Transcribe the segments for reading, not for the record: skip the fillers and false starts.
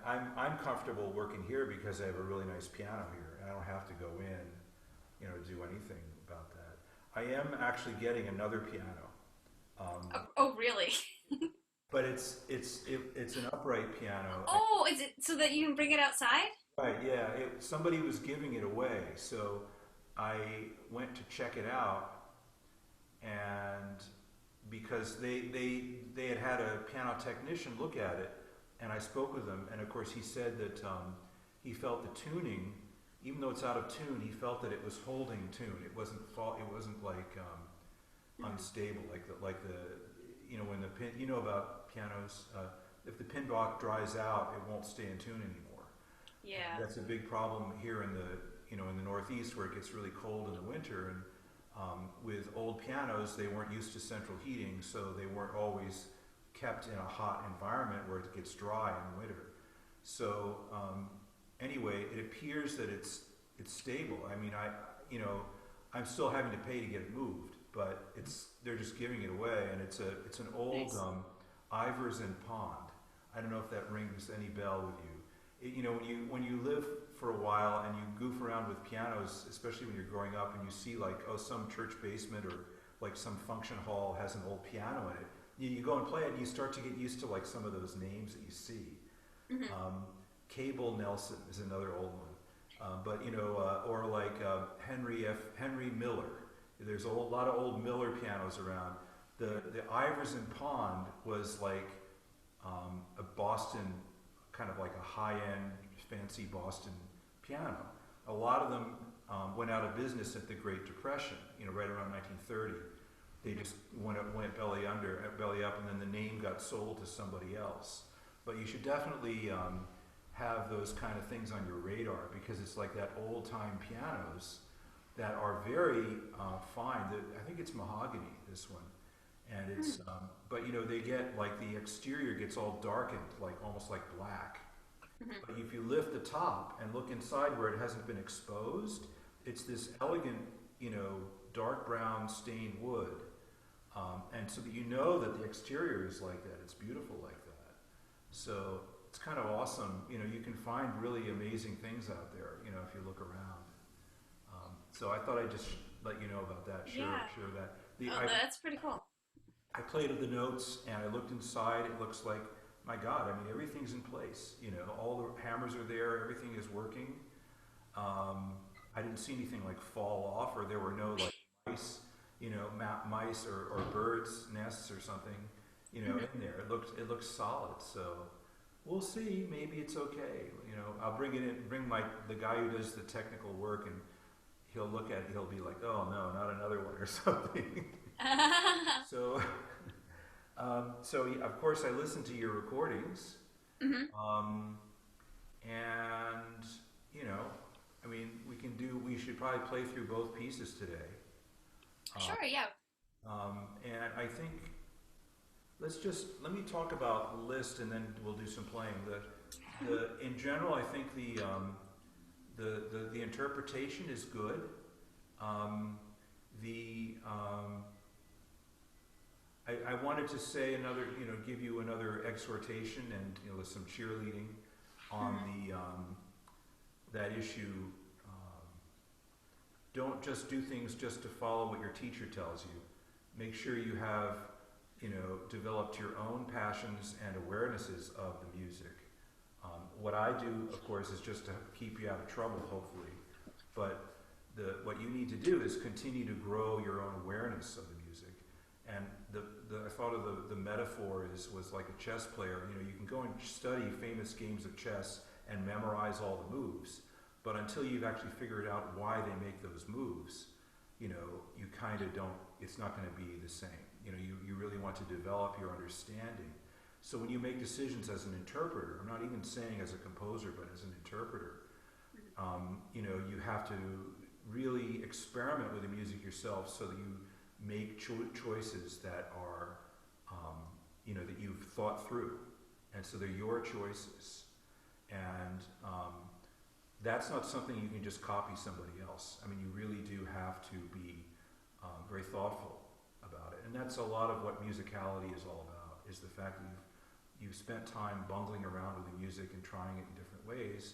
I'm comfortable working here because I have a really nice piano here, and I don't have to go in, do anything about that. I am actually getting another piano, um, Oh, really? but it's an upright piano. Oh, is it so that you can bring it outside? Right, yeah. Somebody was giving it away, so I went to check it out, and because they had a piano technician look at it, and I spoke with him, and of course he said that he felt the tuning, even though it's out of tune, he felt that it was holding tune. It wasn't like unstable, when the pin, about pianos, if the pin block dries out, it won't stay in tune anymore. Yeah. That's a big problem here in the in the Northeast where it gets really cold in the winter. And with old pianos, they weren't used to central heating, so they weren't always kept in a hot environment where it gets dry in the winter. So anyway, it appears that it's stable. I mean, I'm still having to pay to get it moved, but they're just giving it away, and it's an old Nice. Iverson Pond. I don't know if that rings any bell with you. When you live for a while and you goof around with pianos, especially when you're growing up, and you see like some church basement or like some function hall has an old piano in it, you go and play it, and you start to get used to like some of those names that you see. Hmm. Cable Nelson is another old one. Or like Henry Miller. There's a lot of old Miller pianos around. The Iverson Pond was like a Boston, kind of like a high-end, fancy Boston piano. A lot of them went out of business at the Great Depression. Right around 1930. They just went belly up, and then the name got sold to somebody else. But you should definitely have those kind of things on your radar because it's like that old time pianos that are very fine. I think it's mahogany, this one, and but they get like the exterior gets all darkened, like almost like black. Hmm. But if you lift the top and look inside where it hasn't been exposed, it's this elegant, dark brown stained wood, and so that that the exterior is like that. It's beautiful like that. So it's kind of awesome. You can find really amazing things out there. If you look around. So I thought I'd just let you know about that. Sure, Yeah. sure. That Oh, that's pretty cool. I played with the notes and I looked inside. It looks like, my God, I mean, everything's in place. All the hammers are there. Everything is working. I didn't see anything like fall off, or there were no like mice, mice or birds nests or something, Hmm. in there. It looks solid. So we'll see. Maybe it's okay. I'll bring it in, bring the guy who does the technical work, and he'll look at it. He'll be like, "Oh no, not another one," or something. So, of course I listen to your recordings, Hmm. um, and you know, I mean, we should probably play through both pieces today. Uh, Sure, yeah. and I think let me talk about Liszt, and then we'll do some playing. In general, I think the interpretation is good. Um, the I wanted to say another, give you another exhortation and some cheerleading on Hmm. that issue. Um, don't just do things just to follow what your teacher tells you. Make sure you have, developed your own passions and awarenesses of the music. What I do, of course, is just to keep you out of trouble, hopefully. But what you need to do is continue to grow your own awareness of the music. And I thought of the metaphor was like a chess player. You can go and study famous games of chess and memorize all the moves, but until you've actually figured out why they make those moves, you kind of don't. It's not going to be the same. You really want to develop your understanding. So when you make decisions as an interpreter, I'm not even saying as a composer, but as an interpreter, you have to really experiment with the music yourself so that you make choices that are, that you've thought through. And so they're your choices. And that's not something you can just copy somebody else. I mean, you really do have to be very thoughtful about it. And that's a lot of what musicality is all about, is the fact that you've you've spent time bungling around with the music and trying it in different ways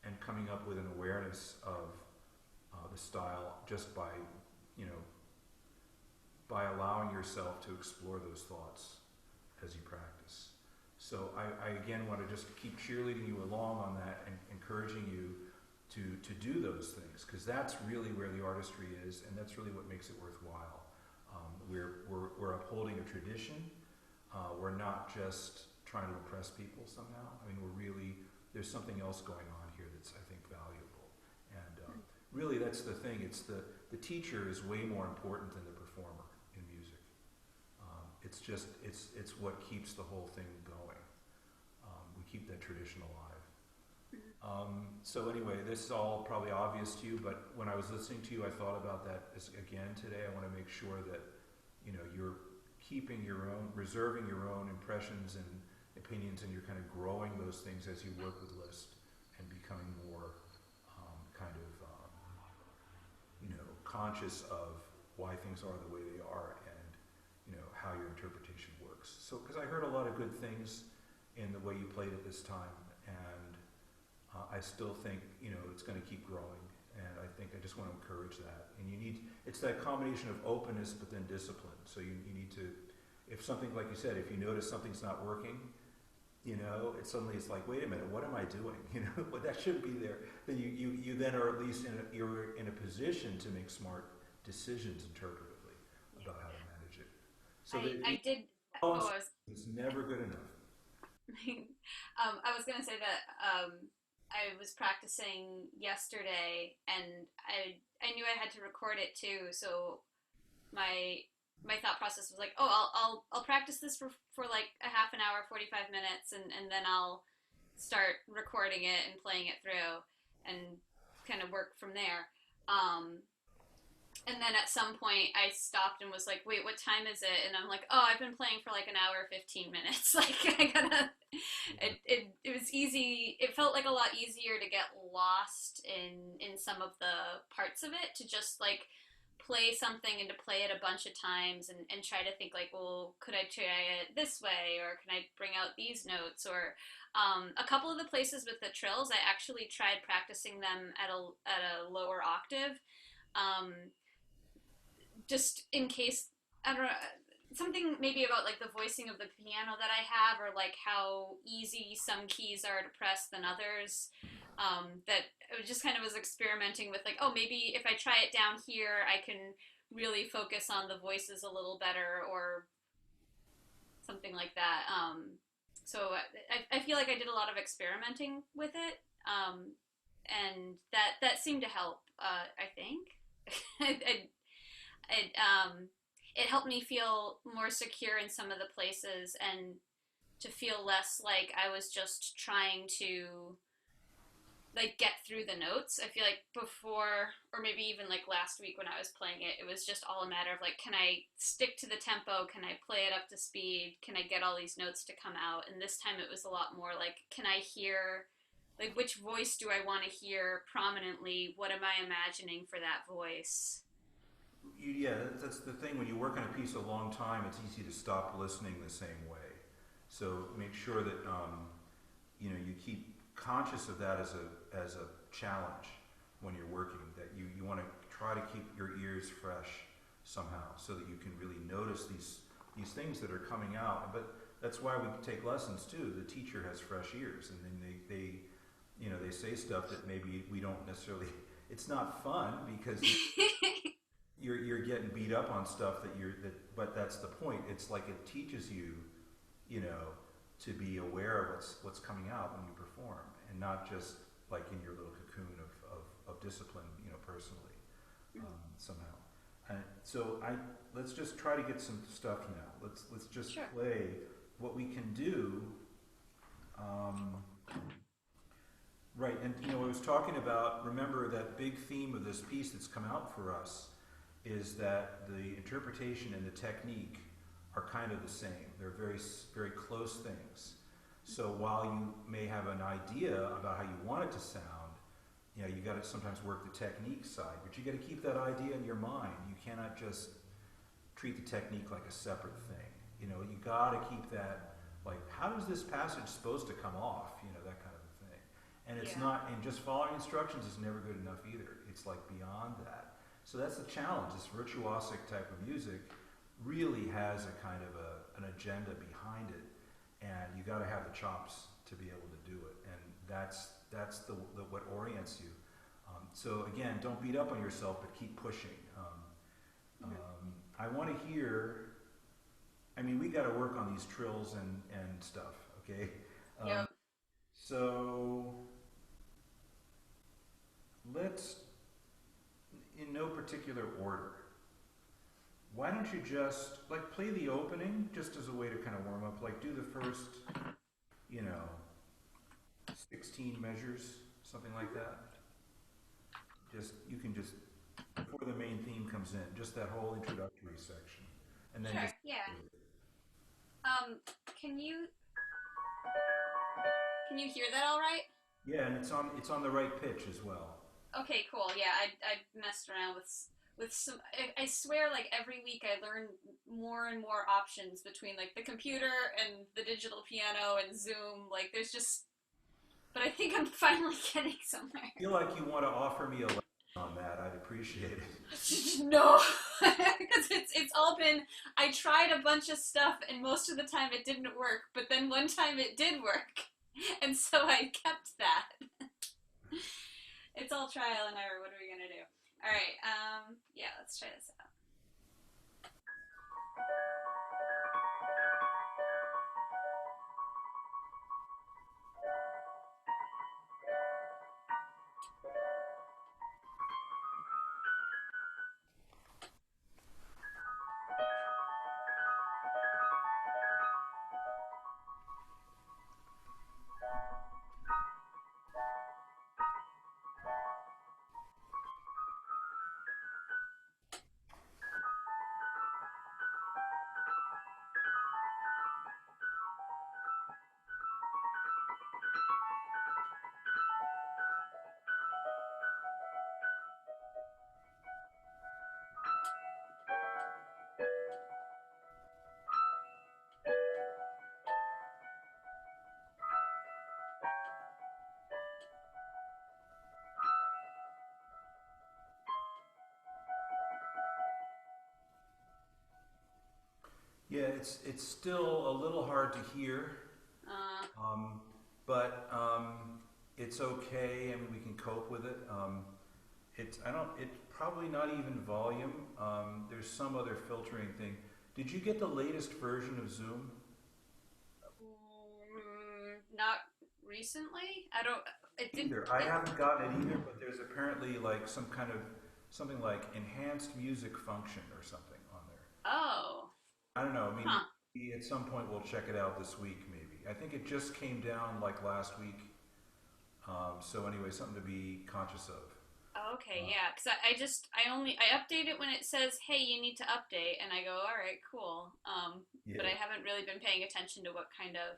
and coming up with an awareness of the style just by, you know, by allowing yourself to explore those thoughts as you practice. So I again want to just keep cheerleading you along on that and encouraging you to do those things, because that's really where the artistry is, and that's really what makes it worthwhile. We're upholding a tradition. We're not just trying to impress people somehow. I mean, there's something else going on here that's, I think, valuable. And really, that's the thing. It's the teacher is way more important than the performer in music. It's what keeps the whole thing going. We keep that tradition alive. So anyway, this is all probably obvious to you, but when I was listening to you, I thought about that again today. I want to make sure that, you know, you're keeping your own, reserving your own impressions and opinions, and you're kind of growing those things as you work with Liszt and becoming more you know, conscious of why things are the way they are, and, you know, how your interpretation works. So, because I heard a lot of good things in the way you played it this time, and I still think, you know, it's going to keep growing, and I think I just want to encourage that. And it's that combination of openness but then discipline. So you need to, if something, like you said, if you notice something's not working, you know, it's like, wait a minute, what am I doing? You know, but that shouldn't be there. Then you then are at least you're in a position to make smart decisions interpretively about how to manage it. So I did. it's never good enough. I was going to say that I was practicing yesterday, and I knew I had to record it too. So my thought process was like, oh, I'll practice this for like a half an hour, 45 minutes, and then I'll start recording it and playing it through and kind of work from there. And then at some point I stopped and was like, wait, what time is it? And I'm like, oh, I've been playing for like an hour, 15 minutes. Like, I gotta, it was easy. It felt like a lot easier to get lost in some of the parts of it, to just like play something and to play it a bunch of times and try to think like, well, could I try it this way? Or can I bring out these notes? Or a couple of the places with the trills, I actually tried practicing them at a lower octave. Just in case, I don't know, something maybe about like the voicing of the piano that I have, or like how easy some keys are to press than others, that I just kind of was experimenting with like, oh, maybe if I try it down here, I can really focus on the voices a little better, or something like that. So I feel like I did a lot of experimenting with it, and that seemed to help, I think. It it helped me feel more secure in some of the places, and to feel less like I was just trying to like get through the notes. I feel like before, or maybe even like last week when I was playing it, it was just all a matter of like, can I stick to the tempo? Can I play it up to speed? Can I get all these notes to come out? And this time it was a lot more like, can I hear, like, which voice do I want to hear prominently? What am I imagining for that voice? Yeah, that's the thing. When you work on a piece a long time, it's easy to stop listening the same way. So make sure that you know, you keep conscious of that as a challenge when you're working. That you want to try to keep your ears fresh somehow, so that you can really notice these things that are coming out. But that's why we take lessons too. The teacher has fresh ears, and then they you know, they say stuff that maybe we don't necessarily. It's not fun because. You're getting beat up on stuff but that's the point. It's like it teaches you, you know, to be aware of what's coming out when you perform, and not just like in your little cocoon of discipline, you know, personally, somehow. And so let's just try to get some stuff now. Let's just Sure. play what we can do. Right, and you know, I was talking about, remember that big theme of this piece that's come out for us is that the interpretation and the technique are kind of the same. They're very, very close things. So while you may have an idea about how you want it to sound, you know, you got to sometimes work the technique side, but you got to keep that idea in your mind. You cannot just treat the technique like a separate thing. You know, you got to keep that Like, how is this passage supposed to come off? You know, that kind of a thing. And it's Yeah. not, and just following instructions is never good enough either. It's like beyond that. So that's the challenge. This virtuosic type of music really has a kind of an agenda behind it, and you got to have the chops to be able to do it. And that's the what orients you. So again, don't beat up on yourself, but keep pushing. I want to hear. I mean, we got to work on these trills and stuff. Okay. Um, Yep. so let's, in no particular order. Why don't you just like play the opening just as a way to kind of warm up? Like do the first, you know, 16 measures, something like that. Just you can just before the main theme comes in, just that whole introductory section, and then Sure. just Yeah. Um, can you can you hear that all right? yeah, and it's on the right pitch as well. Okay, cool. Yeah, I messed around with some. I swear, like every week, I learn more and more options between like the computer and the digital piano and Zoom. Like, there's just. But I think I'm finally getting somewhere. I feel like you want to offer me a lesson on that. I'd appreciate it. No, because it's all been. I tried a bunch of stuff, and most of the time it didn't work. But then one time it did work, and so I kept that. It's all trial and error. What are we gonna do? All right. Yeah, let's try this out. Yeah, it's still a little hard to hear, Uh, um, but it's okay. I mean, we can cope with it. It's I don't. It's probably not even volume. There's some other filtering thing. Did you get the latest version of Zoom? not recently. I don't. It didn't. Either. I haven't gotten it either, but there's apparently like some kind of something like enhanced music function or something on there. Oh. I don't know. I mean, Huh. maybe at some point we'll check it out this week. Maybe. I think it just came down like last week. So anyway, something to be conscious of. Oh, okay. Uh, Yeah. Because I update it when it says, "Hey, you need to update," and I go, "All right, cool." But yeah. I haven't really been paying attention to what kind of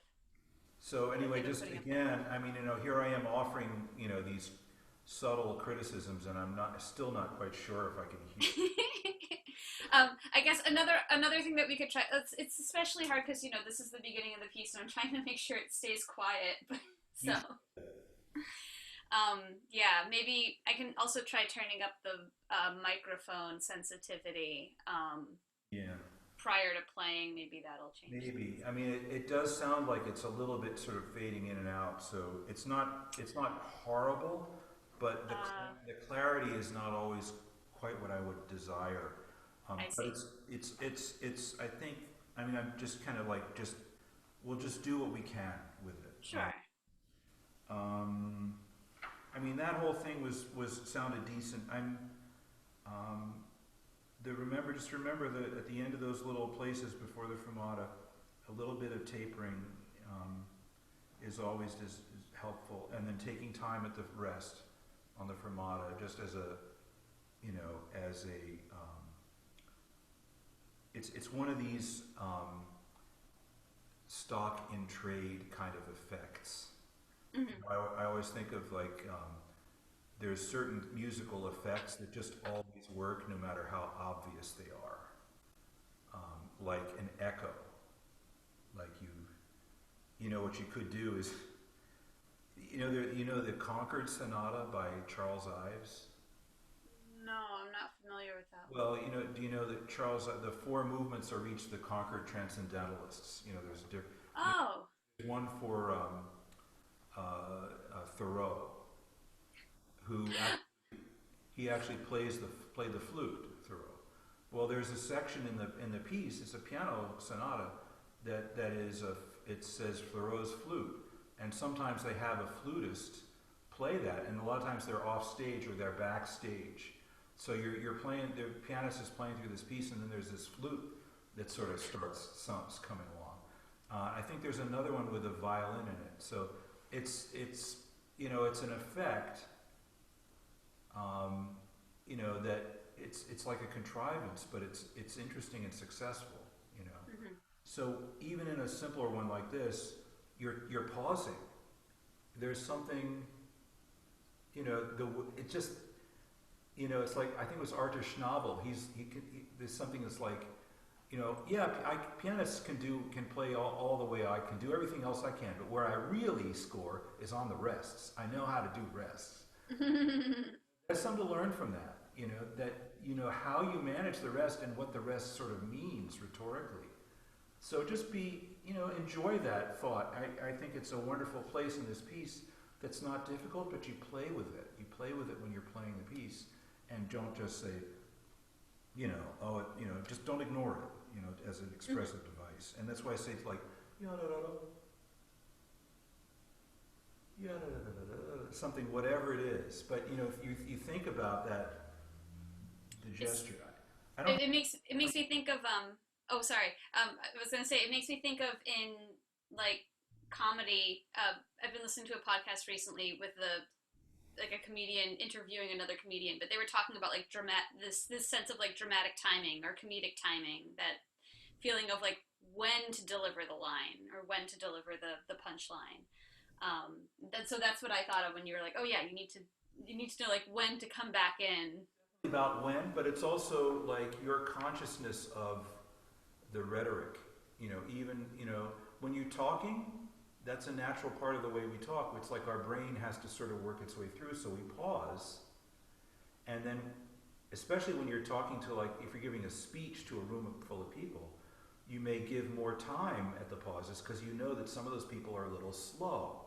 So what anyway, they've been just putting up there. again, I mean, here I am offering, these subtle criticisms, and I'm not still not quite sure if I can hear. I guess another thing that we could try. It's especially hard because this is the beginning of the piece, and I'm trying to make sure it stays quiet. So, You, yeah, maybe I can also try turning up the microphone sensitivity yeah, prior to playing. Maybe that'll change things. maybe. I mean, it does sound like it's a little bit sort of fading in and out. So it's not horrible, but Uh, the clarity is not always quite what I would desire. I But see. it's I think I mean I'm just kind of like just we'll just do what we can with it. Sure. Um, I mean, that whole thing was sounded decent. Um, just remember that at the end of those little places before the fermata, a little bit of tapering um, is always is helpful, and then taking time at the rest on the fermata, just as a as a it's one of these stock in trade kind of effects. Hmm. I always think of like there's certain musical effects that just always work no matter how obvious they are. Like an echo, like what you could do is, the Concord Sonata by Charles Ives. No, I'm not familiar with that one. Well, do you know that the four movements are each the Concord Transcendentalists? Oh, There's one for Thoreau, who he actually played the flute, Thoreau. Well, there's a section in the piece. It's a piano sonata it says Thoreau's flute, and sometimes they have a flutist play that, and a lot of times they're off stage or they're backstage. So you're playing, the pianist is playing through this piece, and then there's this flute that sort of starts coming along. I think there's another one with a violin in it. So it's an effect, that it's like a contrivance, but it's interesting and successful. hmm So even in a simpler one like this, you're pausing. There's something, it just, it's like, I think it was Arthur Schnabel. There's something that's like, pianists can play all the way I can do everything else I can, but where I really score is on the rests. I know how to do rests. There's something to learn from that, that, how you manage the rest and what the rest sort of means rhetorically. So just enjoy that thought. I think it's a wonderful place in this piece that's not difficult, but you play with it. You play with it when you're playing the piece, and don't just say, just don't ignore it, as an expressive device. And that's why I say it's like, something, whatever it is. But if you think about that, the gesture. I don't. It makes me think of Oh, sorry. I was gonna say it makes me think of in like comedy. I've been listening to a podcast recently with a comedian interviewing another comedian, but they were talking about like this sense of like dramatic timing or comedic timing, that feeling of like when to deliver the line or when to deliver the punchline. So that's what I thought of when you were like, oh yeah, you need to know like when to come back in. About when, but it's also like your consciousness of the rhetoric. Even when you're talking, that's a natural part of the way we talk. It's like our brain has to sort of work its way through, so we pause, and then, especially when you're talking to, like, if you're giving a speech to a room full of people, you may give more time at the pauses because you know that some of those people are a little slow.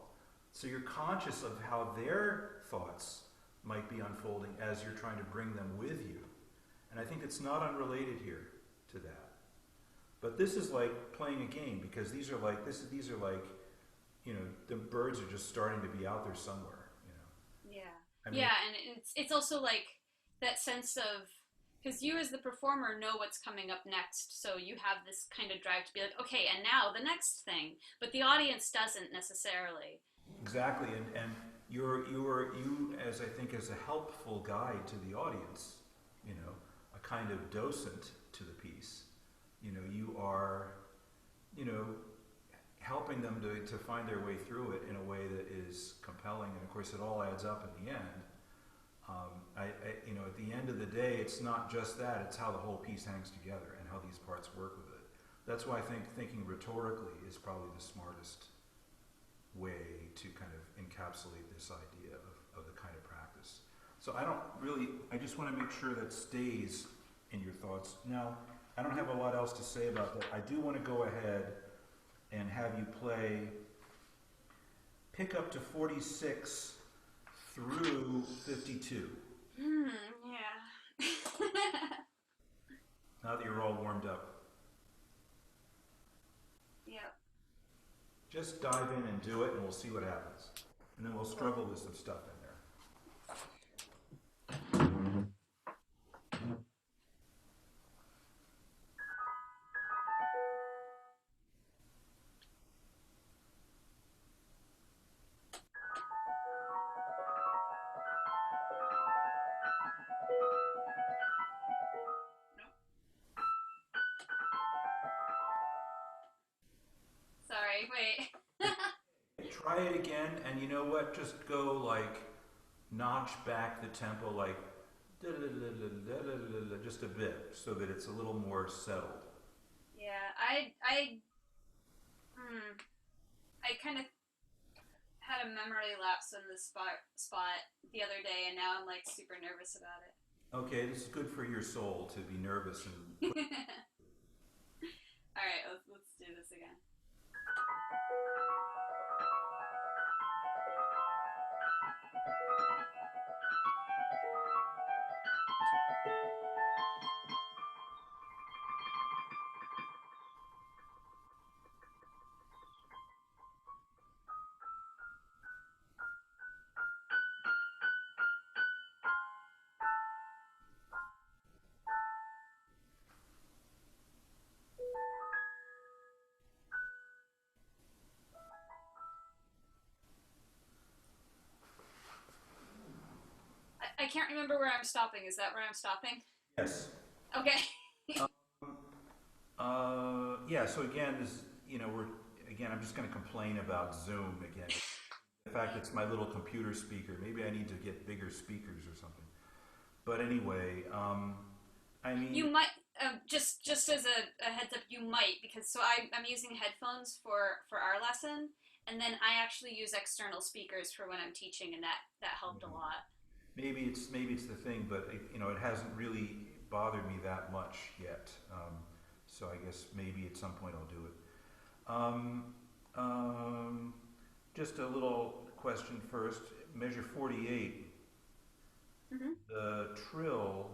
So you're conscious of how their thoughts might be unfolding as you're trying to bring them with you. And I think it's not unrelated here to that. But this is like playing a game, because these are like, the birds are just starting to be out there somewhere. Yeah. I mean, Yeah, and it's also like that sense of, because you as the performer know what's coming up next, so you have this kind of drive to be like, okay, and now the next thing, but the audience doesn't necessarily. exactly, and you as I think as a helpful guide to the audience, a kind of docent to the piece. You are, helping them to find their way through it in a way that is compelling, and of course it all adds up in the end. At the end of the day, it's not just that; it's how the whole piece hangs together and how these parts work with it. That's why I think thinking rhetorically is probably the smartest way to kind of encapsulate this idea of the kind of practice. So I just want to make sure that stays in your thoughts. Now, I don't have a lot else to say about that. I do want to go ahead and have you pick up to 46 through 52. Yeah. Now that you're all warmed up. Yep. Just dive in and do it, and we'll see what happens. And then we'll struggle with some stuff in there. Sorry, wait. Try it again, and you know what? Just go like notch back the tempo, like just a bit, so that it's a little more settled. Yeah, I I kind of had a memory lapse in this spot the other day, and now I'm like super nervous about it. Okay, this is good for your soul to be nervous and All right, let's do this again. I can't remember where I'm stopping. Is that where I'm stopping? yes. Okay. Um, yeah. So again, this we're again. I'm just going to complain about Zoom again. In fact, it's my little computer speaker. Maybe I need to get bigger speakers or something. But anyway, I You mean, might just as a heads up, you might because I'm using headphones for our lesson, and then I actually use external speakers for when I'm teaching, and that helped a lot. maybe it's the thing, but it hasn't really bothered me that much yet. So I guess maybe at some point I'll do it. Um, um, just a little question first. Measure 48. Hmm. The trill.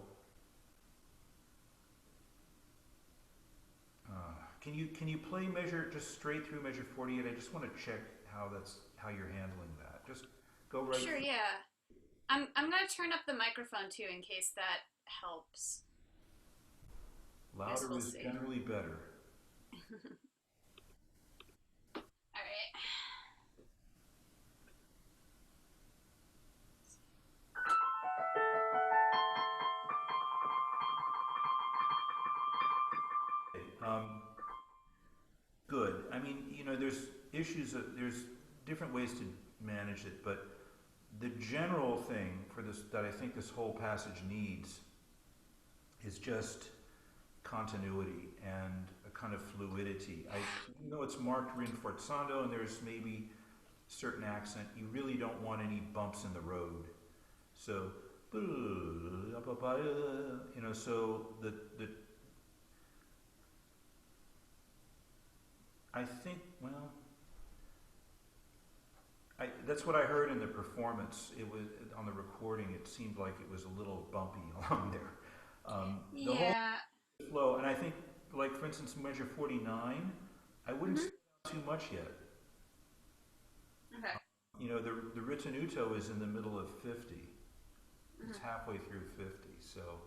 Can you play measure just straight through measure 48? I just want to check how you're handling that. Just go right Sure, through. yeah. I'm gonna turn up the microphone too in case that helps. I guess Louder we'll is see. generally better. All right. Okay, good. I mean, there's there's different ways to manage it, but the general thing for this that I think this whole passage needs is just continuity and a kind of fluidity. Even though it's marked rinforzando and there's maybe certain accent, you really don't want any bumps in the road. So, so the I think, well, that's what I heard in the performance. It was on the recording. It seemed like it was a little bumpy along there. The whole Yeah. flow, and I think, like for instance, measure 49, I wouldn't Hmm. slow down too much yet. Okay. The ritenuto is in the middle of 50. It's Hmm. halfway through 50, so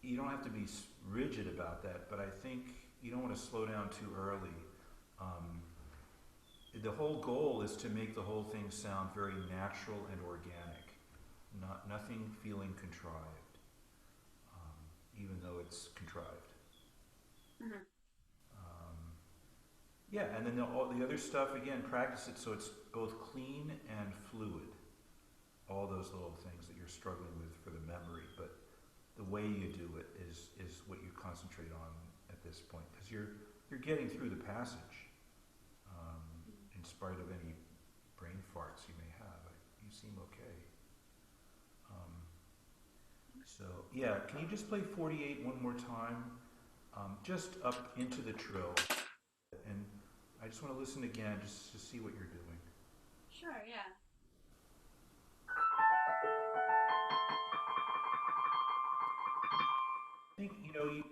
you don't have to be rigid about that. But I think you don't want to slow down too early. Um, the whole goal is to make the whole thing sound very natural and organic, nothing feeling contrived, even though it's contrived. Hmm. Um, yeah, and then all the other stuff again, practice it so it's both clean and fluid. All those little things that you're struggling with for the memory, but the way you do it is what you concentrate on at this point because you're getting through the passage um, in spite of any brain farts you may have. You seem okay. Um, so yeah, can you just play 48 one more time? Just up into the trill, and I just want to listen again just to see what you're doing. Sure, yeah. I think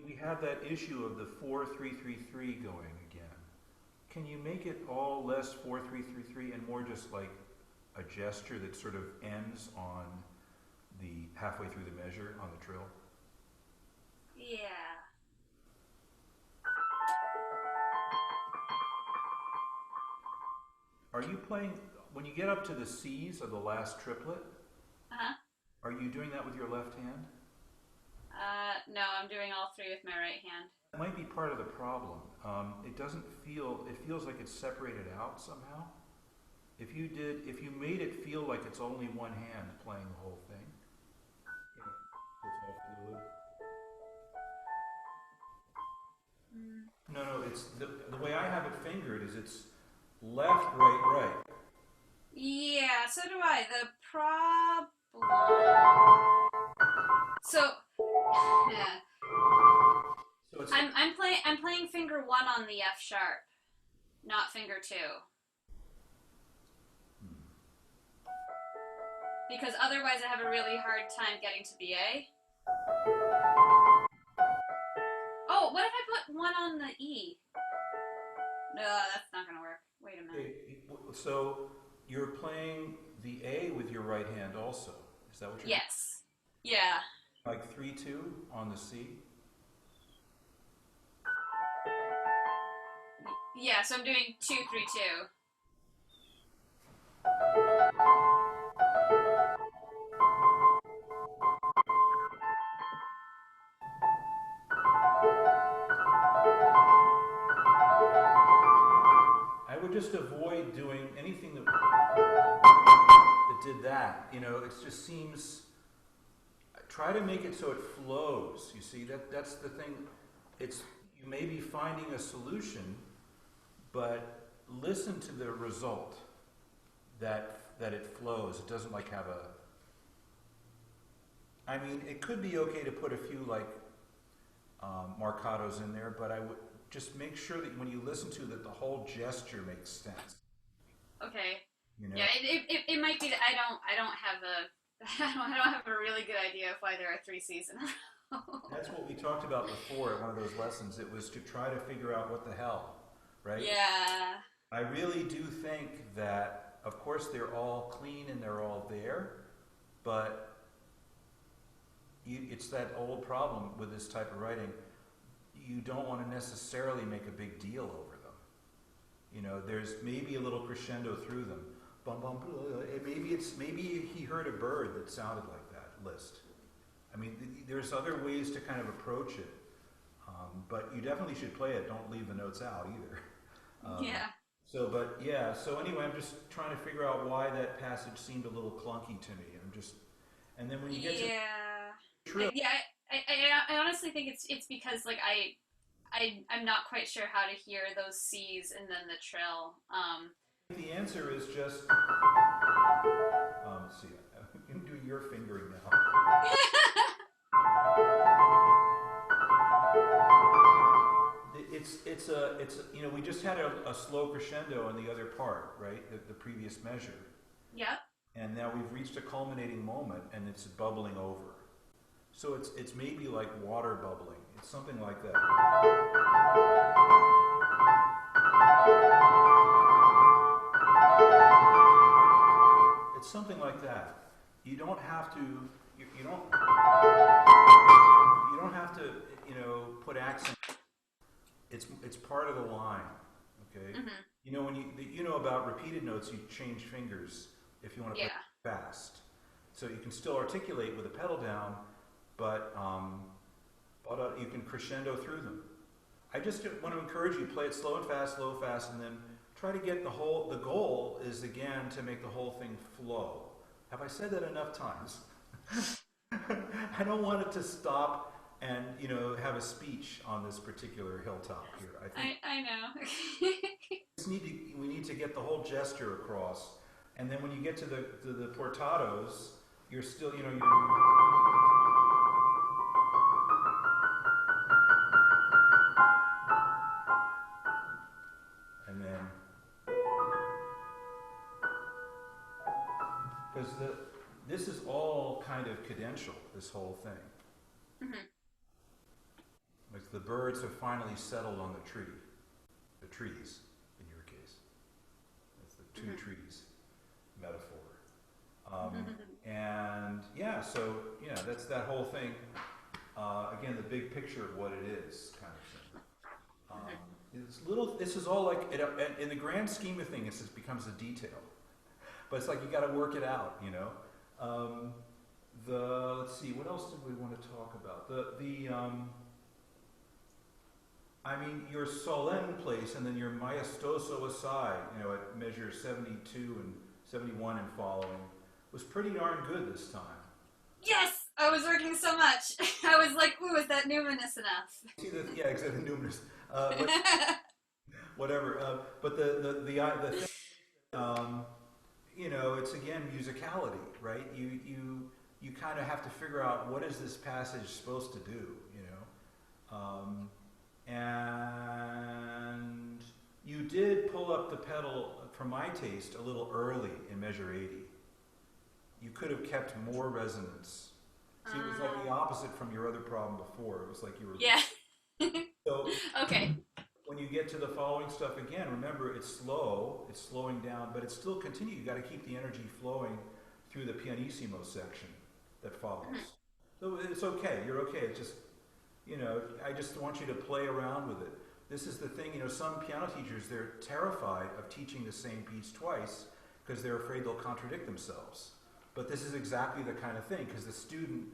we had that issue of the 4-3-3-3 going again. Can you make it all less 4-3-3-3 and more just like a gesture that sort of ends on the halfway through the measure on the trill? Yeah. Are you playing when you get up to the C's of the last triplet? Uh-huh. Are you doing that with your left hand? No, I'm doing all three with my right hand. That might be part of the problem. It doesn't feel. It feels like it's separated out somehow. If you made it feel like it's only one hand playing the whole thing, you know, it's all fluid. Mm. No, no, it's the way I have it fingered is it's left, right, right. Yeah, so do I. The problem. So yeah, So it's I'm playing finger one on the F sharp, not finger two, because otherwise I have a really hard time getting to the A. Oh, what if I put one on the E? No, that's not gonna work. Wait a minute. so you're playing the A with your right hand also. Is that what you're doing? Yes. Yeah. Like 3-2 on the C? Yeah. So I'm doing 2-3-2. I would just avoid doing anything that did that. You know, it just seems. Try to make it so it flows. You see, that's the thing. It's you may be finding a solution, but listen to the result. That it flows. It doesn't like have a. I mean, it could be okay to put a few like marcatos in there, but I would just make sure that when you listen to that, the whole gesture makes sense. Okay. You know. Yeah. It might be that I don't have a I don't have a really good idea of why there are three C's in a row. That's what we talked about before at one of those lessons. It was to try to figure out what the hell, right? Yeah. I really do think that, of course, they're all clean and they're all there, but it's that old problem with this type of writing. You don't want to necessarily make a big deal over them. You know, there's maybe a little crescendo through them. Bum, bum, maybe he heard a bird that sounded like that list. I mean, there's other ways to kind of approach it, but you definitely should play it. Don't leave the notes out either. Yeah. So anyway, I'm just trying to figure out why that passage seemed a little clunky to me. And then when you get to Yeah. trill, Yeah. I honestly think it's because like I'm not quite sure how to hear those C's and then the trill. the answer is just, let's see, you can do your fingering now. You know, we just had a slow crescendo in the other part, right? The previous measure. Yep. And now we've reached a culminating moment and it's bubbling over. So it's maybe like water bubbling. It's something like that. It's something like that. You don't have to. You don't. You don't have to. You know, put accent. It's part of the line. Okay. Mhm. You know when you know about repeated notes, you change fingers if you want to play Yeah. fast. So you can still articulate with the pedal down, but you can crescendo through them. I just want to encourage you, play it slow and fast, and then try to get the goal is again to make the whole thing flow. Have I said that enough times? I don't want it to stop and, you know, have a speech on this particular hilltop here. I think I know. we need to get the whole gesture across. And then when you get to the portados, you're still, you know, and then because this is all kind of cadential, this whole thing. Mhm. Like the birds have finally settled on the trees, in your case. That's the two trees metaphor. And yeah, so yeah, that's that whole thing. Again, the big picture of what it is, kind of thing. This is all like, in the grand scheme of things, it becomes a detail. But it's like you got to work it out, you know. Let's see, what else did we want to talk about? I mean, your solemn place and then your maestoso aside, you know, at measure 72 and 71 and following, was pretty darn good this time. Yes, I was working so much. I was like, ooh, is that numinous enough? See, yeah, exactly, numerous. whatever. But the thing, um, it's again musicality, right? You kind of have to figure out what is this passage supposed to do, and you did pull up the pedal, for my taste, a little early in measure 80. You could have kept more resonance. See, it was like the opposite from your other problem before. It was like you were. Yeah. So Okay. when you get to the following stuff again, remember it's slow, it's slowing down, but it's still continue. You got to keep the energy flowing through the pianissimo section that follows. Mhm. So it's okay. You're okay. It's just, I just want you to play around with it. This is the thing, some piano teachers, they're terrified of teaching the same piece twice because they're afraid they'll contradict themselves. But this is exactly the kind of thing, because the student,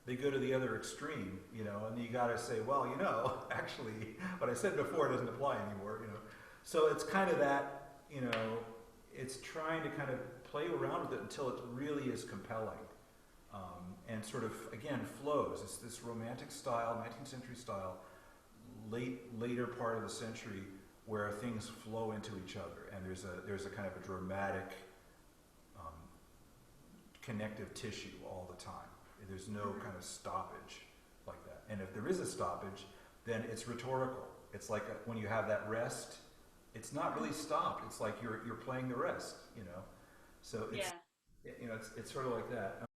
they go to the other extreme, and you got to say, well, actually, what I said before doesn't apply anymore. So it's kind of that, it's trying to kind of play around with it until it really is compelling, and sort of, again, flows. It's this romantic style, 19th century style, later part of the century, where things flow into each other, and there's a kind of a dramatic um, connective tissue all the time. There's no kind of stoppage like that. And if there is a stoppage, then it's rhetorical. It's like when you have that rest, it's not really stopped. It's like you're playing the rest. So it's Yeah. it's sort of like that.